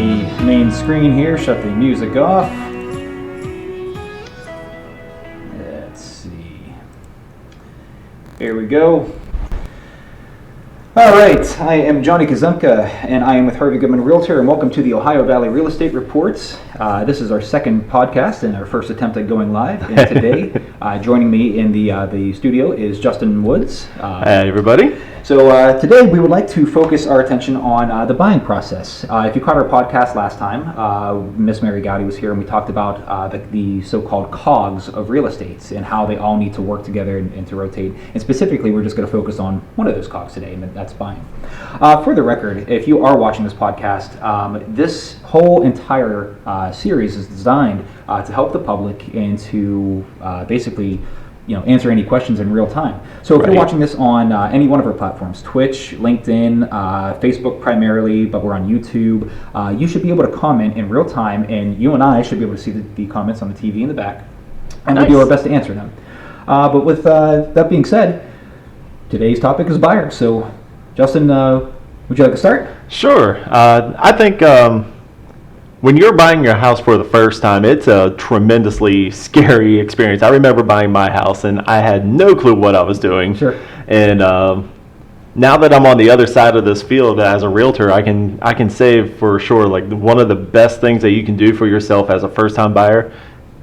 the main screen here, shut the music off. Let's see. Here we go. All right, I am Johnny Kazemka, and I am with Harvey, Goodman, Realtor, and welcome to the Ohio Valley Real Estate Reports. This is our second podcast and our first attempt at going live. And today, joining me in the studio is Justin Woods. Hey, everybody. So today we would like to focus our attention on the buying process. If you caught our podcast last time, Miss Mary Gowdy was here and we talked about the so-called cogs of real estate and how they all need to work together and to rotate. And specifically, we're just going to focus on one of those cogs today, and that's buying. For the record, if you are watching this podcast, this whole entire series is designed to help the public and to basically answer any questions in real time. So if you're watching this on any one of our platforms, Twitch, LinkedIn, Facebook primarily, but we're on YouTube, you should be able to comment in real time, and you and I should be able to see the comments on the TV in the back, and we'll do our best to answer them. But with that being said, today's topic is buyers. So Justin, would you like to start? Sure. I think when you're buying your house for the first time, it's a tremendously scary experience. I remember buying my house, and I had no clue what I was doing. Sure. And now that I'm on the other side of this field as a realtor, I can say for sure, like, one of the best things that you can do for yourself as a first-time buyer,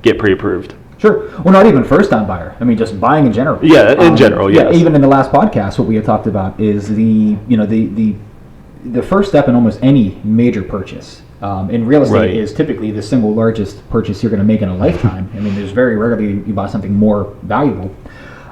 get pre-approved. Sure. Well, not even first-time buyer. I mean, just buying in general. Yeah, in general, yes. Yeah, even in the last podcast, what we had talked about is the first step in almost any major purchase. In real estate is typically the single largest purchase you're going to make in a lifetime. I mean, there's very rarely you buy something more valuable.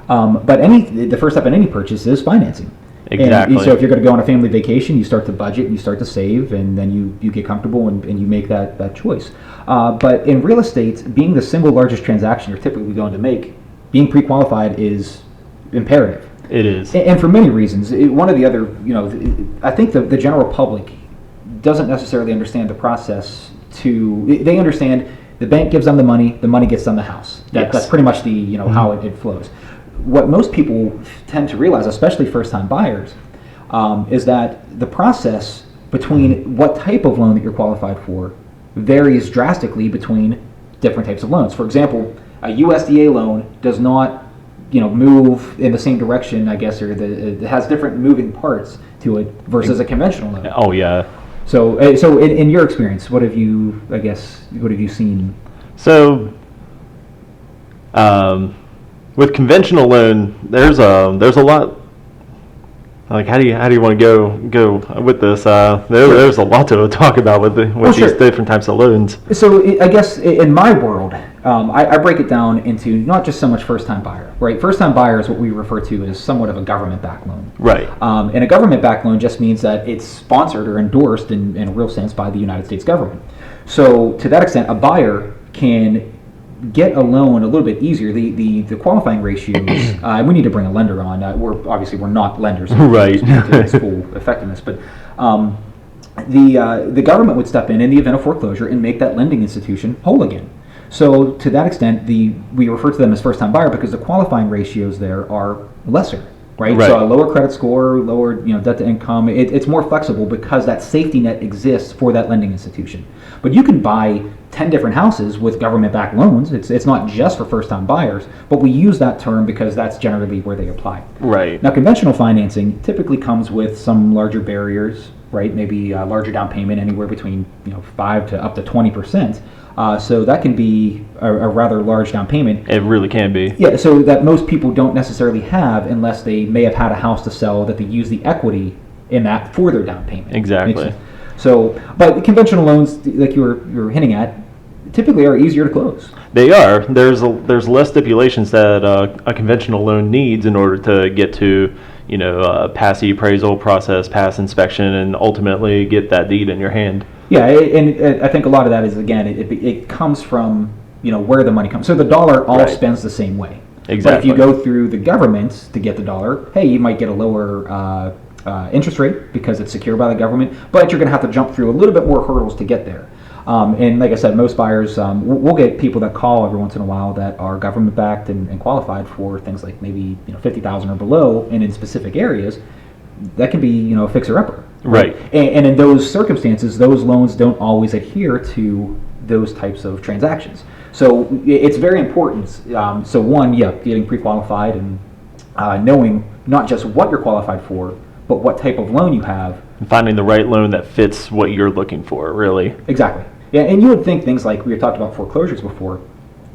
But the first step in any purchase is financing. Exactly. And so if you're going to go on a family vacation, you start to budget, you start to save, and then you get comfortable and you make that choice. But in real estate, being the single largest transaction you're typically going to make, being pre-qualified is imperative. It is. And for many reasons. One of the other, I think the general public doesn't necessarily understand the process. They understand the bank gives them the money gets them the house. That's pretty much the how it flows. What most people tend to realize, especially first-time buyers, is that the process between what type of loan that you're qualified for varies drastically between different types of loans. For example, a USDA loan does not move in the same direction, I guess, or it has different moving parts to it versus a conventional loan. Oh yeah. So in your experience, what have you seen? So, with conventional loan, there's a lot. Like, how do you want to go with this? There's a lot to talk about with these different types of loans. So I guess in my world, I break it down into not just so much first-time buyer, right? First-time buyer is what we refer to as somewhat of a government-backed loan. Right. And a government-backed loan just means that it's sponsored or endorsed in a real sense by the United States government. So to that extent, a buyer can get a loan a little bit easier. The qualifying ratios, we need to bring a lender on. We're not lenders, so right? To its full effectiveness, but the government would step in the event of foreclosure and make that lending institution whole again. So to that extent, we refer to them as first-time buyer because the qualifying ratios there are lesser. Right? So a lower credit score, lower debt to income. It's more flexible because that safety net exists for that lending institution. But you can buy 10 different houses with government-backed loans. It's not just for first-time buyers, but we use that term because that's generally where they apply. Right. Now, conventional financing typically comes with some larger barriers, right? Maybe a larger down payment, anywhere between 5 to up to 20%. So that can be a rather large down payment. It really can be. Yeah, so that most people don't necessarily have unless they may have had a house to sell that they use the equity in that for their down payment. Exactly. So, but conventional loans, like you were hinting at, typically are easier to close. They are. There's less stipulations that a conventional loan needs in order to get to pass the appraisal process, pass inspection, and ultimately get that deed in your hand. Yeah, and I think a lot of that is, again, it comes from where the money comes. So the dollar all spends the same way. Exactly. But if you go through the government to get the dollar, hey, you might get a lower interest rate because it's secured by the government, but you're going to have to jump through a little bit more hurdles to get there. And like I said, most buyers, we'll get people that call every once in a while that are government-backed and qualified for things like maybe $50,000 or below, and in specific areas, that can be a fixer-upper. Right. And in those circumstances, those loans don't always adhere to those types of transactions. So it's very important. So one, getting pre-qualified and knowing not just what you're qualified for, but what type of loan you have. And finding the right loan that fits what you're looking for, really. Exactly. Yeah, and you would think things like we had talked about foreclosures before.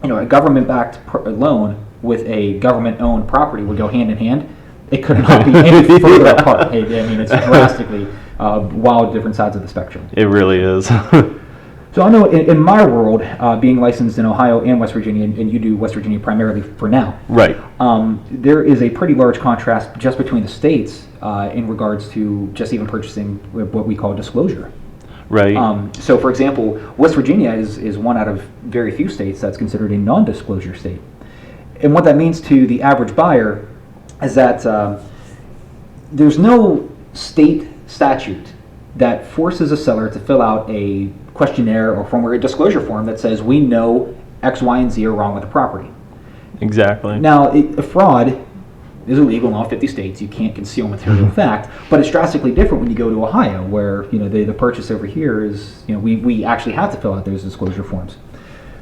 A government-backed loan with a government-owned property would go hand in hand. It could not be any further apart. I mean, it's drastically wild different sides of the spectrum. It really is. So I know in my world, being licensed in Ohio and West Virginia, and you do West Virginia primarily for now. Right. There is a pretty large contrast just between the states in regards to just even purchasing what we call disclosure. Right. So, for example, West Virginia is one out of very few states that's considered a non-disclosure state. And what that means to the average buyer is that there's no state statute that forces a seller to fill out a questionnaire or form or a disclosure form that says we know X, Y, and Z are wrong with the property. Exactly. Now, a fraud is illegal in all 50 states. You can't conceal material fact, but it's drastically different when you go to Ohio, where the purchase over here is we actually have to fill out those disclosure forms.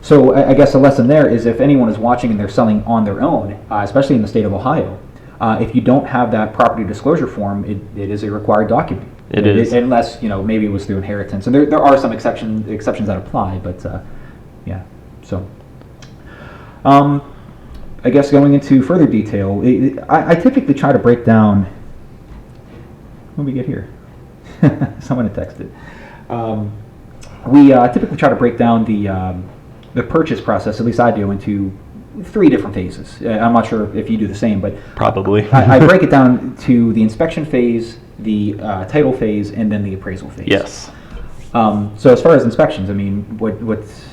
So I guess the lesson there is if anyone is watching and they're selling on their own, especially in the state of Ohio, if you don't have that property disclosure form, it is a required document. It is. Unless, maybe it was through inheritance. And there are some exceptions that apply, but so. I guess going into further detail, I typically try to break down, what did we get here? Someone had texted. We typically try to break down the purchase process, at least I do, into 3 different phases. I'm not sure if you do the same, but probably. I break it down to the inspection phase, the title phase, and then the appraisal phase. Yes. So as far as inspections, I mean, what's...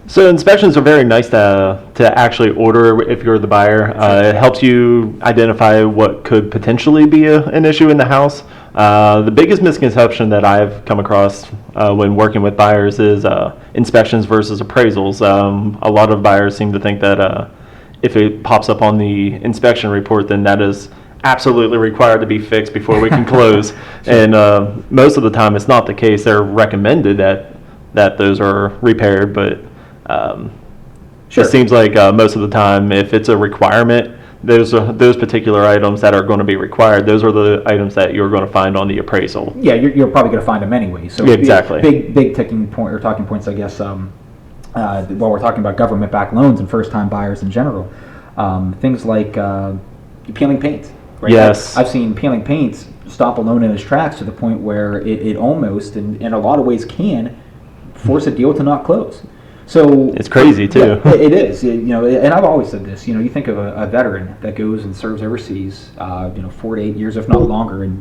So inspections are very nice to actually order if you're the buyer. It helps you identify what could potentially be an issue in the house. The biggest misconception that I've come across when working with buyers is inspections versus appraisals. A lot of buyers seem to think that if it pops up on the inspection report, then that is absolutely required to be fixed before we can close. And most of the time it's not the case. They're recommended that those are repaired, but Sure. it seems like most of the time, if it's a requirement, those particular items that are going to be required, those are the items that you're going to find on the appraisal. Yeah, you're probably going to find them anyway. So exactly. Big ticking point or talking points, I guess. While we're talking about government-backed loans and first-time buyers in general, things like peeling paint. Right? Yes. I've seen peeling paint stop a loan in its tracks to the point where it almost, and in a lot of ways, can force a deal to not close. So it's crazy too. Yeah, it is. And I've always said this. You think of a veteran that goes and serves overseas, 4 to 8 years, if not longer, and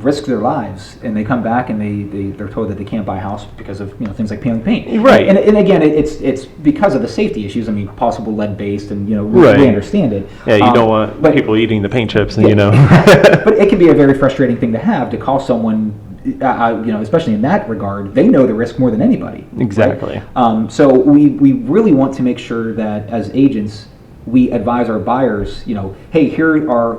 risks their lives, and they come back and they're told that they can't buy a house because of things like peeling paint. Right. And again, it's because of the safety issues. I mean, possible lead based, and right. we understand it. Yeah, you don't want people eating the paint chips, and But it can be a very frustrating thing to have to call someone. Especially in that regard, they know the risk more than anybody. Exactly. Right? So we really want to make sure that as agents, we advise our buyers, hey, here are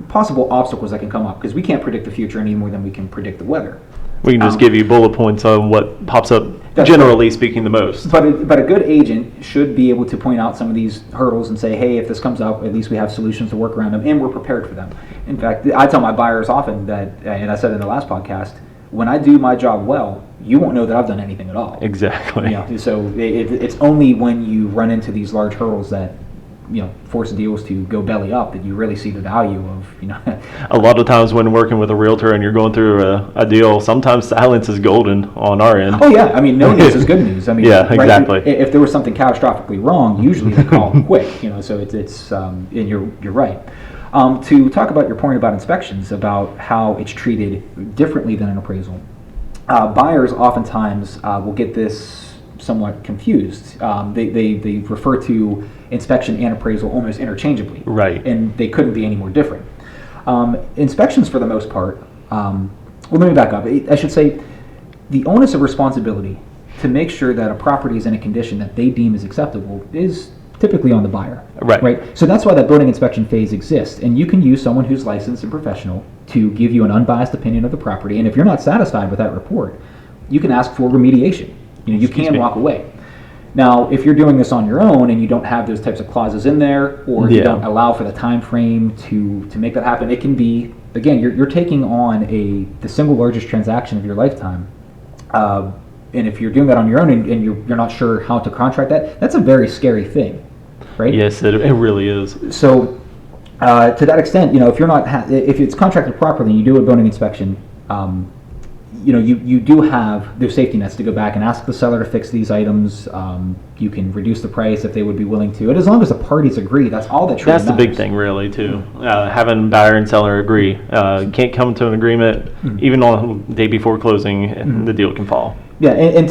possible obstacles that can come up, because we can't predict the future any more than we can predict the weather. We can just give you bullet points on what pops up, generally speaking, the most. But a good agent should be able to point out some of these hurdles and say, hey, if this comes up, at least we have solutions to work around them, and we're prepared for them. In fact, I tell my buyers often that, and I said in the last podcast, when I do my job well, you won't know that I've done anything at all. Exactly. So it's only when you run into these large hurdles that force deals to go belly up that you really see the value of A lot of times when working with a realtor and you're going through a deal, sometimes silence is golden on our end. Oh yeah, I mean, no news is good news. I mean, yeah, exactly. Right? If there was something catastrophically wrong, usually they call quick. So it's and you're right. To talk about your point about inspections, about how it's treated differently than an appraisal, buyers oftentimes will get this somewhat confused. They refer to inspection and appraisal almost interchangeably. Right. And they couldn't be any more different. Inspections, for the most part, well, let me back up. I should say the onus of responsibility to make sure that a property is in a condition that they deem is acceptable is typically on the buyer. Right. So that's why that building inspection phase exists. And you can use someone who's licensed and professional to give you an unbiased opinion of the property. And if you're not satisfied with that report, you can ask for remediation. You can walk away. Now, if you're doing this on your own and you don't have those types of clauses in there, or you don't allow for the time frame to make that happen, it can be, again, you're taking on the single largest transaction of your lifetime. And if you're doing that on your own and you're not sure how to contract that, that's a very scary thing, right? Yes, it really is. So to that extent, if you're not if it's contracted properly and you do a building inspection, you do have those safety nets to go back and ask the seller to fix these items. You can reduce the price if they would be willing to, and as long as the parties agree, that's all that truly That's matters. the big thing, really, too. Having buyer and seller agree. Can't come to an agreement, even on the day before closing, the deal can fall. Yeah, and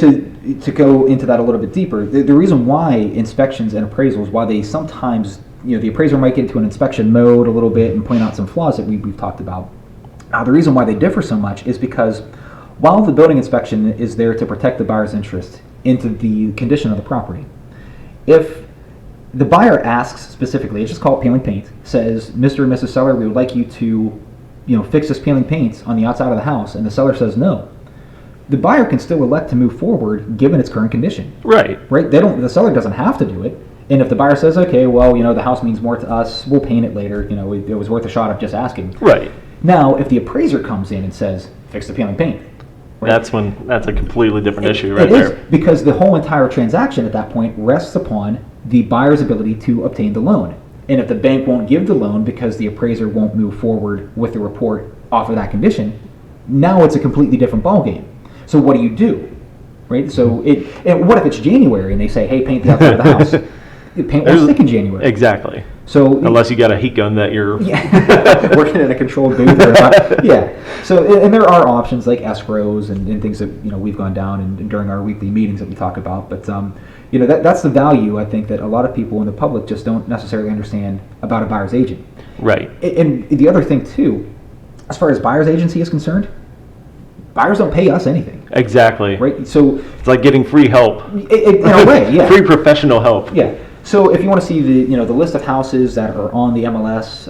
to go into that a little bit deeper, the reason why inspections and appraisals, why they sometimes, the appraiser might get into an inspection mode a little bit and point out some flaws that we've talked about. The reason why they differ so much is because while the building inspection is there to protect the buyer's interest into the condition of the property, if the buyer asks specifically, it's just called peeling paint, says, Mr. and Mrs. Seller, we would like you to, fix this peeling paint on the outside of the house, and the seller says no, the buyer can still elect to move forward given its current condition. Right. The seller doesn't have to do it. And if the buyer says, okay, well, the house means more to us, we'll paint it later, it was worth a shot of just asking. Right. Now, if the appraiser comes in and says, fix the peeling paint, that's a completely different issue right it there. Is, because the whole entire transaction at that point rests upon the buyer's ability to obtain the loan. And if the bank won't give the loan because the appraiser won't move forward with the report off of that condition, now it's a completely different ballgame. So what do? Right? So and what if it's January and they say, hey, paint the outside of the house? Paint won't stick in January. Exactly. So unless you got a heat gun that you're working in a controlled booth, So and there are options like escrows and things that we've gone down and during our weekly meetings that we talk about. But that's the value I think that a lot of people in the public just don't necessarily understand about a buyer's agent. Right. And the other thing too, as far as buyer's agency is concerned, buyers don't pay us anything. Exactly. Right. So it's like getting free help. In a way, yeah. Free professional help. Yeah. So if you want to see the list of houses that are on the MLS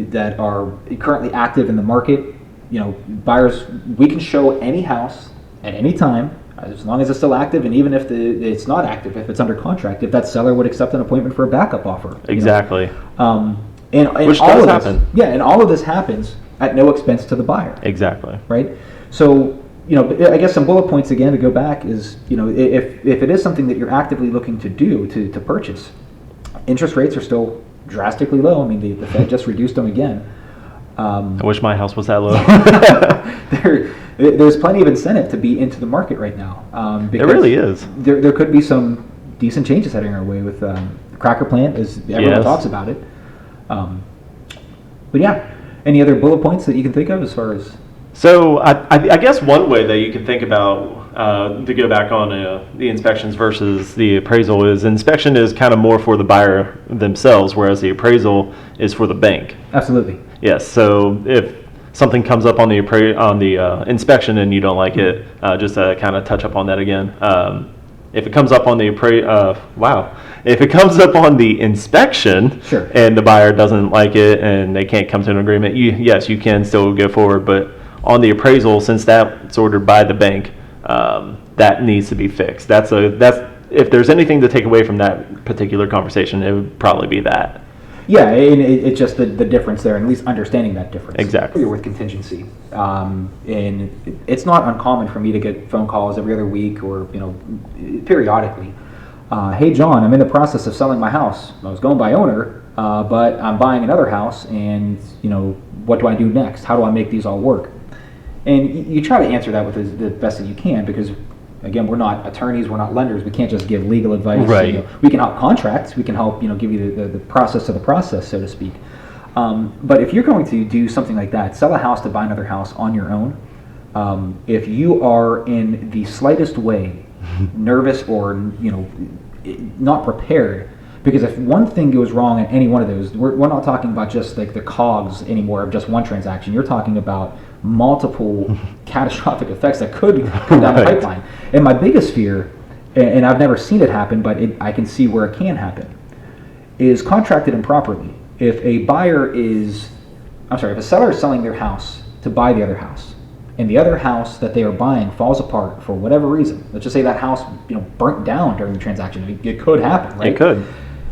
that are currently active in the market, buyers, we can show any house at any time as long as it's still active, and even if it's not active, if it's under contract, if that seller would accept an appointment for a backup offer. Exactly. And which all does of happen. This, and all of this happens at no expense to the buyer. Exactly. Right. So. I guess some bullet points again to go back is, if it is something that you're actively looking to do to purchase, interest rates are still drastically low. I mean, the Fed just reduced them again. I wish my house was that low. There's plenty of incentive to be into the market right now. It really is. There could be some decent changes heading our way with the cracker plant, as everyone talks about it. But yeah, any other bullet points that you can think of as far as? So I guess one way that you can think about to go back on the inspections versus the appraisal is inspection is kind of more for the buyer themselves, whereas the appraisal is for the bank. Absolutely. Yes. So if something comes up on the inspection and you don't like it, just to kind of touch up on that again. If it comes up on the if it comes up on the inspection, sure, and the buyer doesn't like it and they can't come to an agreement, yes, you can still go forward, but on the appraisal, since that's ordered by the bank, that needs to be fixed. That's if there's anything to take away from that particular conversation, it would probably be that. Yeah, and it's just the difference there, and at least understanding that difference. Exactly. With contingency, and it's not uncommon for me to get phone calls every other week or periodically. Hey John, I'm in the process of selling my house. I was going by owner, but I'm buying another house, and what do I do next? How do I make these all work? And you try to answer that with the best that you can, because again, we're not attorneys, we're not lenders. We can't just give legal advice. Right. We can help contracts. We can help give you the process of the process, so to speak. But if you're going to do something like that, sell a house to buy another house on your own, if you are in the slightest way nervous or not prepared, because if one thing goes wrong in any one of those, we're not talking about just like the cogs anymore of just one transaction. You're talking about multiple catastrophic effects that could come down the pipeline. And my biggest fear, and I've never seen it happen, but I can see where it can happen, is contracted improperly. If a buyer is I'm sorry, if a seller is selling their house to buy the other house, and the other house that they are buying falls apart for whatever reason, let's just say that house, burnt down during the transaction. It could happen, right? It could.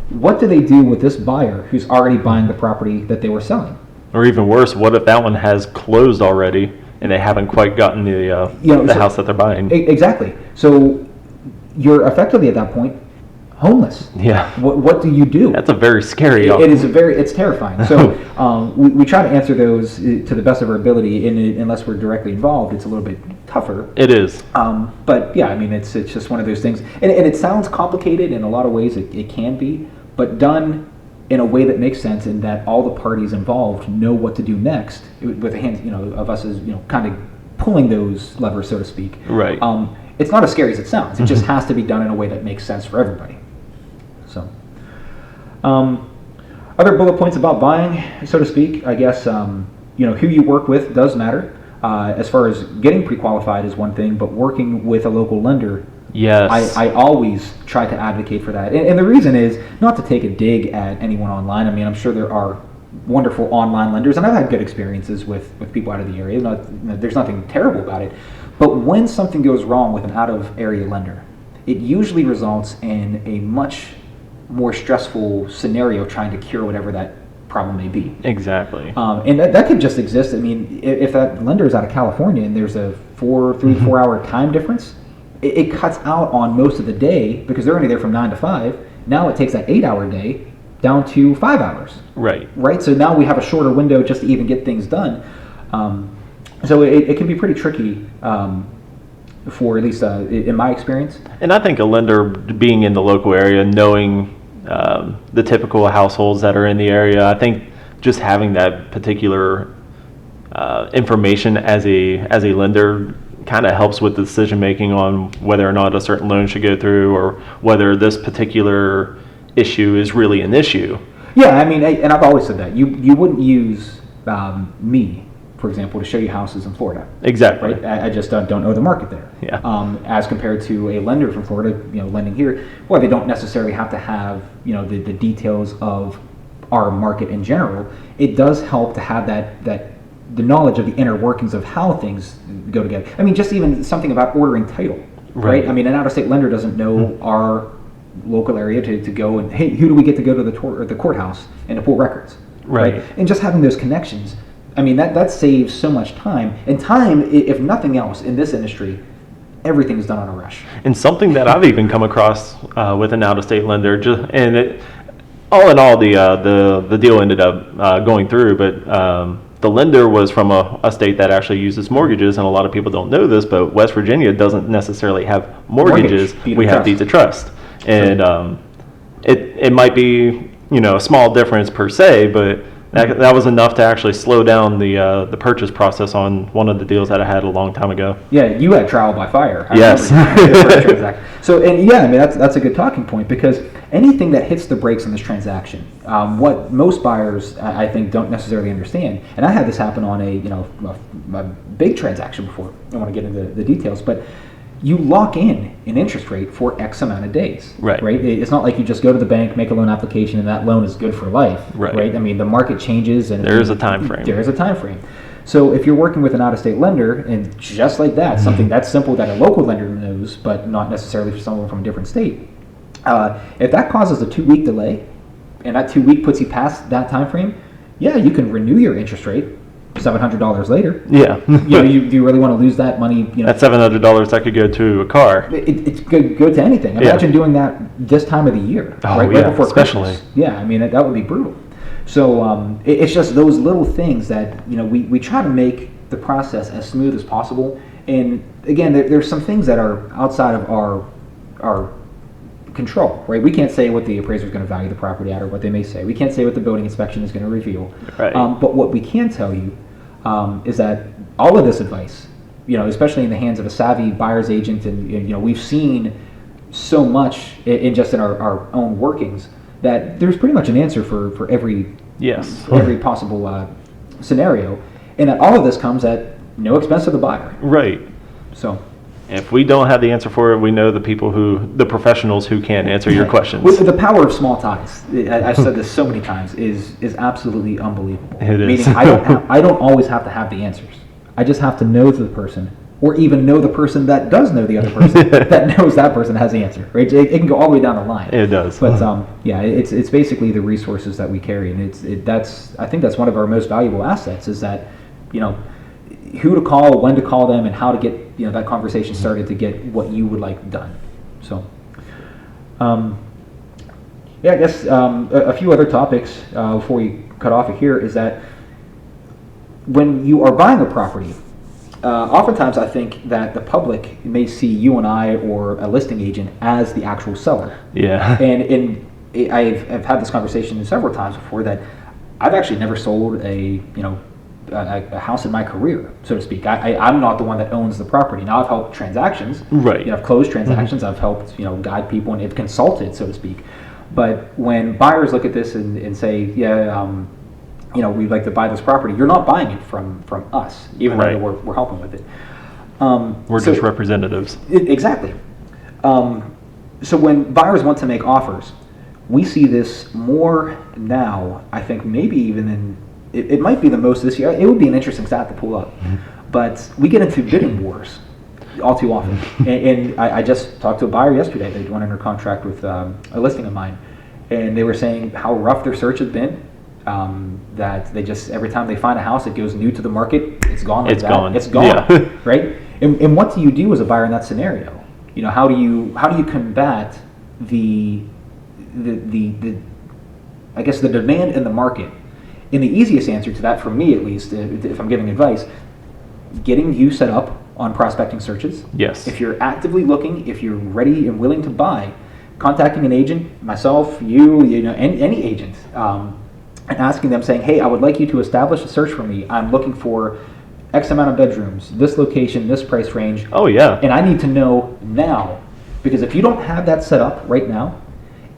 What do they do with this buyer who's already buying the property that they were selling? Or even worse, what if that one has closed already and they haven't quite gotten the house that they're buying? Exactly. So you're effectively at that point homeless. Yeah. What do you do? That's a very scary. It's terrifying. So we try to answer those to the best of our ability. Unless we're directly involved, it's a little bit tougher. It is. But yeah, I mean, it's just one of those things, and it sounds complicated in a lot of ways. It can be, but done in a way that makes sense, and that all the parties involved know what to do next, with the hands, of us as kind of pulling those levers, so to speak. Right. It's not as scary as it sounds. It just has to be done in a way that makes sense for everybody. So, other bullet points about buying, so to speak, I guess, who you work with does matter. As far as getting pre-qualified is one thing, but working with a local lender, yes, I always try to advocate for that. And the reason is not to take a dig at anyone online. I mean, I'm sure there are wonderful online lenders, and I've had good experiences with people out of the area. There's nothing terrible about it. But when something goes wrong with an out-of-area lender, it usually results in a much more stressful scenario trying to cure whatever that problem may be. Exactly. And that could just exist. I mean, if that lender is out of California and there's a 3 to 4 hour time difference, it cuts out on most of the day because they're only there from 9 to 5. Now it takes that 8 hour day down to 5 hours. Right. Right. So now we have a shorter window just to even get things done. So it can be pretty tricky. For at least in my experience. And I think a lender being in the local area, knowing the typical households that are in the area, I think just having that particular information as a lender kind of helps with the decision making on whether or not a certain loan should go through, or whether this particular issue is really an issue. Yeah, I mean, and I've always said that you wouldn't use me, for example, to show you houses in Florida. Exactly. Right? I just don't know the market there. Yeah. As compared to a lender from Florida, lending here, well, they don't necessarily have to have, the details of our market in general. It does help to have the knowledge of the inner workings of how things go together. I mean, just even something about ordering title, right? I mean, an out-of-state lender doesn't know our local area to go and, hey, who do we get to go to the courthouse and to pull records, right? And just having those connections. I mean, that saves so much time. And time, if nothing else, in this industry, everything is done on a rush. And something that I've even come across with an out-of-state lender, all in all, the deal ended up going through, but the lender was from a state that actually uses mortgages, and a lot of people don't know this, but West Virginia doesn't necessarily have mortgages. We have deeds of trust. And it might be, a small difference per se, but that was enough to actually slow down the purchase process on one of the deals that I had a long time ago. Yeah, you had trial by fire. Yes. So, and yeah, I mean, that's a good talking point, because anything that hits the brakes on this transaction, what most buyers, I think, don't necessarily understand, and I had this happen on a big transaction before. I don't want to get into the details, but you lock in an interest rate for X amount of days. Right. It's not like you just go to the bank, make a loan application, and that loan is good for life. Right. I mean, the market changes, and there is a time frame. There is a time frame. So if you're working with an out-of-state lender, and just like that, something that's simple that a local lender knows, but not necessarily for someone from a different state, if that causes a 2-week delay, and that 2 week puts you past that time frame, yeah, you can renew your interest rate $700 later. Yeah. Do you really want to lose that money? That $700 that could go to a car. It could go to anything. Imagine doing that this time of the year, right before especially. Christmas. Yeah, I mean, that would be brutal. So it's just those little things that we try to make the process as smooth as possible. And again, there's some things that are outside of our control, right? We can't say what the appraiser is going to value the property at, or what they may say. We can't say what the building inspection is going to reveal. Right. But what we can tell you is that all of this advice, especially in the hands of a savvy buyer's agent, and we've seen so much in our own workings, that there's pretty much an answer for every possible scenario, and that all of this comes at no expense to the buyer. Right. So. If we don't have the answer for it, we know the professionals who can answer your questions. With the power of small ties, I've said this so many times, is absolutely unbelievable. It is. Meaning, I don't always have to have the answers. I just have to know the person, or even know the person that does know the other person that knows that person has the answer. Right? It can go all the way down the line. It does. But it's basically the resources that we carry, and I think that's one of our most valuable assets, is that, who to call, when to call them, and how to get that conversation started to get what you would like done. So, I guess a few other topics before we cut off of here is that when you are buying a property, oftentimes I think that the public may see you and I or a listing agent as the actual seller. Yeah. And I've had this conversation several times before, that I've actually never sold a house in my career, so to speak. I'm not the one that owns the property. Now I've helped transactions. Right. I've closed transactions. I've helped guide people and have consulted, so to speak. But when buyers look at this and say, we'd like to buy this property, you're not buying it from us, even though we're helping with it. We're just representatives. Exactly. So when buyers want to make offers, we see this more now, I think maybe even in, it might be the most this year. It would be an interesting stat to pull up. But we get into bidding wars all too often. and I just talked to a buyer yesterday. They went under contract with a listing of mine. And they were saying how rough their search has been. That they just, every time they find a house that goes new to the market, it's gone like it's that. Gone. It's gone. Yeah. Right? And what do you do as a buyer in that scenario? How do you combat the I guess the demand in the market? And the easiest answer to that, for me at least, if I'm giving advice, getting you set up on prospecting searches. Yes. If you're actively looking, if you're ready and willing to buy, contacting an agent, myself, any agent, and asking them, saying, hey, I would like you to establish a search for me. I'm looking for X amount of bedrooms, this location, this price range. Oh, yeah. And I need to know now, because if you don't have that set up right now,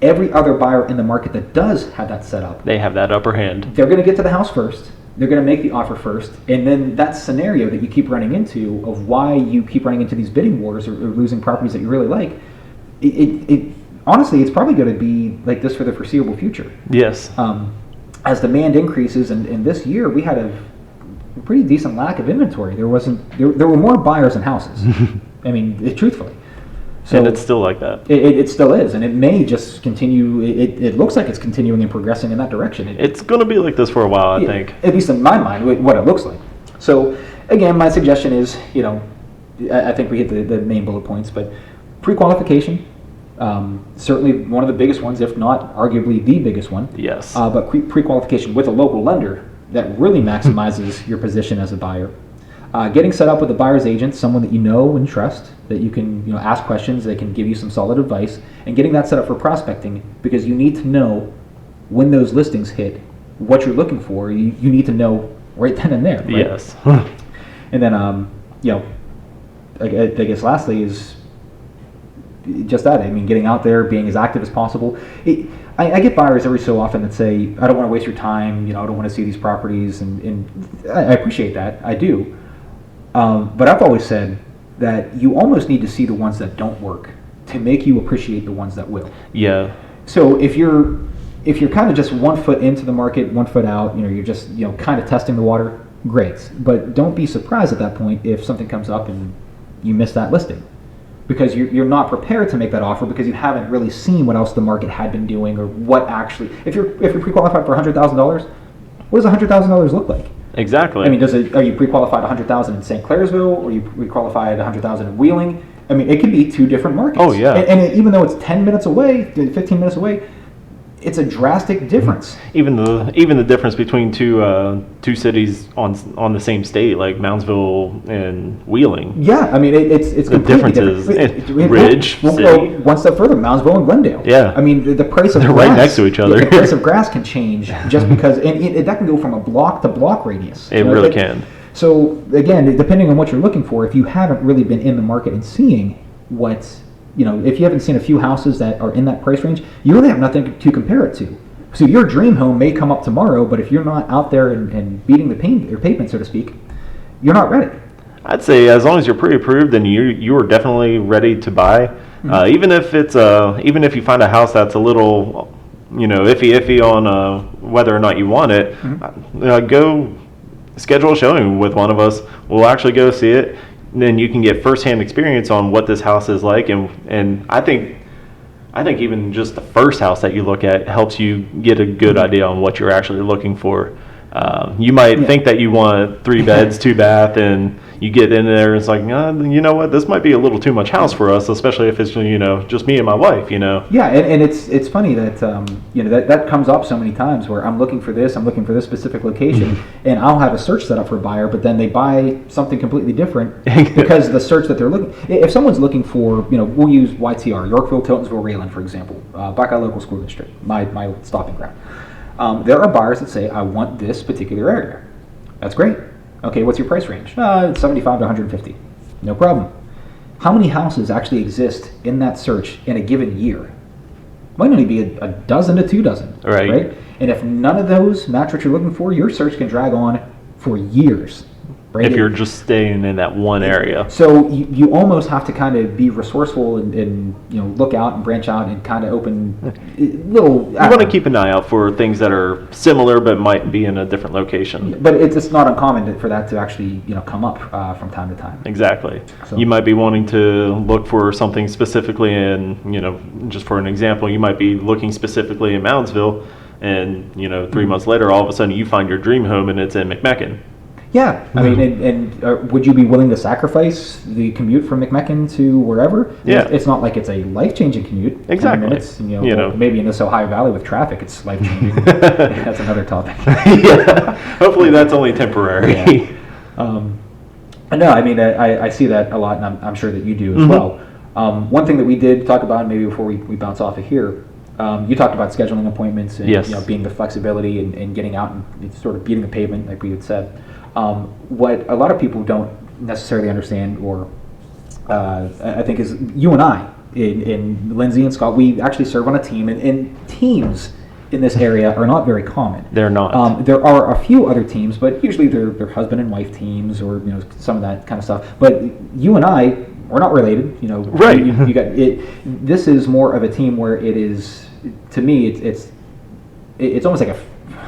every other buyer in the market that does have that set up, they have that upper hand. They're going to get to the house first. They're going to make the offer first. And then that scenario that you keep running into of why you keep running into these bidding wars or losing properties that you really like, it honestly, it's probably going to be like this for the foreseeable future. Yes. As demand increases, and this year we had a pretty decent lack of inventory. There were more buyers than houses. I mean, truthfully. So and it's still like that. It still is, and it may just continue. It looks like it's continuing and progressing in that direction. It's going to be like this for a while, I think. At least in my mind, what it looks like. So, again, my suggestion is, I think we hit the main bullet points, but pre-qualification, certainly one of the biggest ones, if not arguably the biggest one. Yes. But pre-qualification with a local lender that really maximizes your position as a buyer. Getting set up with a buyer's agent, someone that you know and trust, that you can ask questions, they can give you some solid advice, and getting that set up for prospecting, because you need to know when those listings hit, what you're looking for. You need to know right then and there. Right? Yes. And then, I guess lastly is just that. I mean, getting out there, being as active as possible. I get buyers every so often that say, I don't want to waste your time, I don't want to see these properties, and I appreciate that, I do. But I've always said that you almost need to see the ones that don't work to make you appreciate the ones that will. Yeah. So if you're kind of just 1 foot into the market, 1 foot out, you're just kind of testing the water, great. But don't be surprised at that point if something comes up and you miss that listing, because you're not prepared to make that offer because you haven't really seen what else the market had been doing, or what actually. If you're pre-qualified for $100,000, what does $100,000 look like? Exactly. I mean, are you pre-qualified $100,000 in St. Clairsville, or are you pre-qualified $100,000 in Wheeling? I mean, it could be two different markets. Oh, yeah. And even though it's 10 minutes away, 15 minutes away, it's a drastic difference. Even the difference between two cities on the same state, like Moundsville and Wheeling. Yeah, I mean, it's the completely differences. different. Ridge, we'll city. go one step further, Moundsville and Glendale. Yeah. I mean, the price of They're grass, right next to each other. The price of grass can change just because, and that can go from a block to block radius. It really can. So again, depending on what you're looking for, if you haven't really been in the market and seeing what, if you haven't seen a few houses that are in that price range, you really have nothing to compare it to. So your dream home may come up tomorrow, but if you're not out there and beating the pavement, so to speak, you're not ready. I'd say as long as you're pre-approved, then you are definitely ready to buy. Even if even if you find a house that's a little, iffy on whether or not you want it, go schedule a showing with one of us. We'll actually go see it, and then you can get firsthand experience on what this house is like. And I think even just the first house that you look at helps you get a good idea on what you're actually looking for. You might think that you want 3 beds, 2 bath, and you get in there and it's like, you know what, this might be a little too much house for us, especially if it's just me and my wife. Yeah, and it's funny that that comes up so many times where I'm looking for this specific location, and I'll have a search set up for a buyer, but then they buy something completely different because the search that they're looking. If someone's looking for, we'll use YTR, Yorkville, Totensville, Rayland, for example, Buckeye Local School District, my stopping ground. There are buyers that say, I want this particular area. That's great. Okay, what's your price range? It's 75 to 150. No problem. How many houses actually exist in that search in a given year? Might only be a dozen to 2 dozen. Right? And if none of those match what you're looking for, your search can drag on for years. Right? If you're just staying in that one area. So you almost have to kind of be resourceful and look out and branch out and kind of open little. You want to keep an eye out for things that are similar but might be in a different location. But it's not uncommon for that to actually come up from time to time. Exactly. So. You might be wanting to look for something specifically in, just for an example, you might be looking specifically in Moundsville, and 3 months later, all of a sudden you find your dream home and it's in McMecken. Yeah, I mean, and would you be willing to sacrifice the commute from McMecken to wherever? Yeah. It's not like it's a life-changing commute. Exactly. 10 minutes, maybe in this Ohio Valley with traffic, it's life-changing. That's another topic. Yeah, hopefully that's only temporary. Yeah. No, I mean, I see that a lot, and I'm sure that you do as well. One thing that we did talk about, maybe before we bounce off of here, you talked about scheduling appointments and being the flexibility and getting out and sort of beating the pavement, like we had said. What a lot of people don't necessarily understand, or I think, is you and I, in Lindsay and Scott, we actually serve on a team, and teams in this area are not very common. They're not. There are a few other teams, but usually they're husband and wife teams, or some of that kind of stuff. But you and I, we're not related. Right. You got it. This is more of a team where it is, to me, it's almost like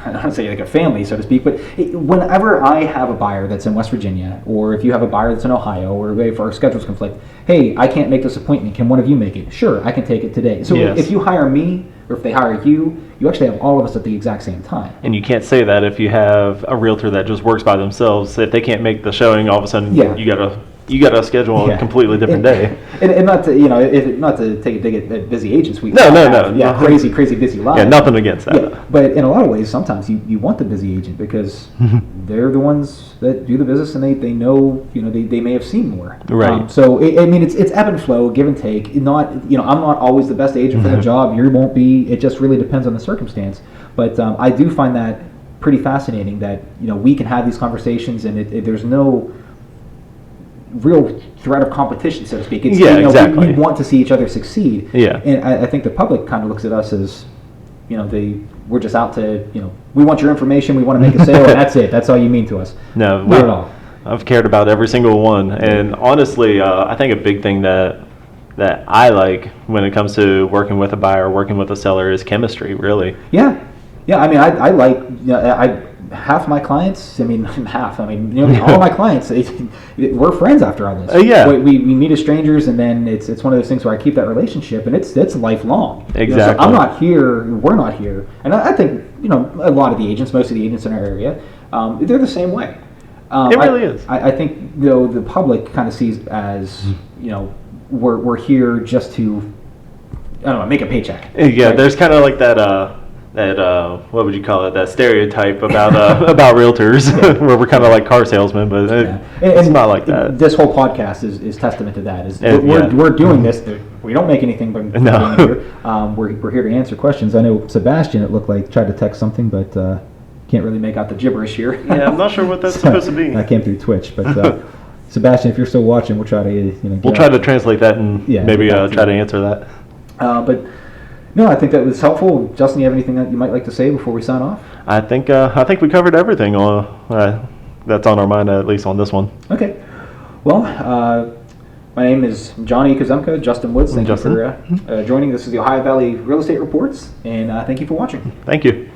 I don't want to say like a family, so to speak, but whenever I have a buyer that's in West Virginia, or if you have a buyer that's in Ohio, or if our schedules conflict, hey, I can't make this appointment, can one of you make it? Sure, I can take it today. So if you hire me, or if they hire you, you actually have all of us at the exact same time. And you can't say that if you have a realtor that just works by themselves. If they can't make the showing, all of a sudden you gotta schedule a completely different day. And not to not to take a dig at busy agents. No. Yeah, crazy busy lives. Yeah, nothing against that. Yeah, but in a lot of ways, sometimes you want the busy agent because they're the ones that do the business, and they know they may have seen more. Right. So it's ebb and flow, give and take. Not I'm not always the best agent for the job. You won't be. It just really depends on the circumstance. But I do find that pretty fascinating that we can have these conversations, and there's no real threat of competition, so to speak. It's, exactly. We want to see each other succeed. Yeah. And I think the public kind of looks at us as, we're just out to, we want your information, we want to make a sale, and that's it. That's all you mean to us. No, not at all. I've cared about every single one, and honestly, I think a big thing that I like when it comes to working with a buyer, working with a seller, is chemistry. Really. Yeah. I mean, I like half my clients. Nearly all of my clients. We're friends after all this. Yeah. We meet as strangers, and then it's one of those things where I keep that relationship, and it's lifelong. Exactly. So I'm not here. We're not here, and I think a lot of the agents, most of the agents in our area, they're the same way. It really is. I think the public kind of sees as we're here just to make a paycheck. Yeah. Right? There's kind of like that what would you call it? That stereotype about about realtors, where we're kind of like car salesmen, but it's not like that. This whole podcast is testament to that. We're doing this. We don't make anything by being here. We're here to answer questions. I know Sebastian, it looked like, tried to text something, but can't really make out the gibberish here. Yeah, I'm not sure what that's supposed to be. That came through Twitch, but Sebastian, if you're still watching, we'll try to we'll try to translate that and maybe try to answer that. But. No, I think that was helpful. Justin, you have anything that you might like to say before we sign off? I think we covered everything that's on our mind, at least on this one. Okay. Well, my name is Johnny Kazemka, Justin Woods. Thank Justin. you for joining. This is the Ohio Valley Real Estate Reports, and thank you for watching. Thank you.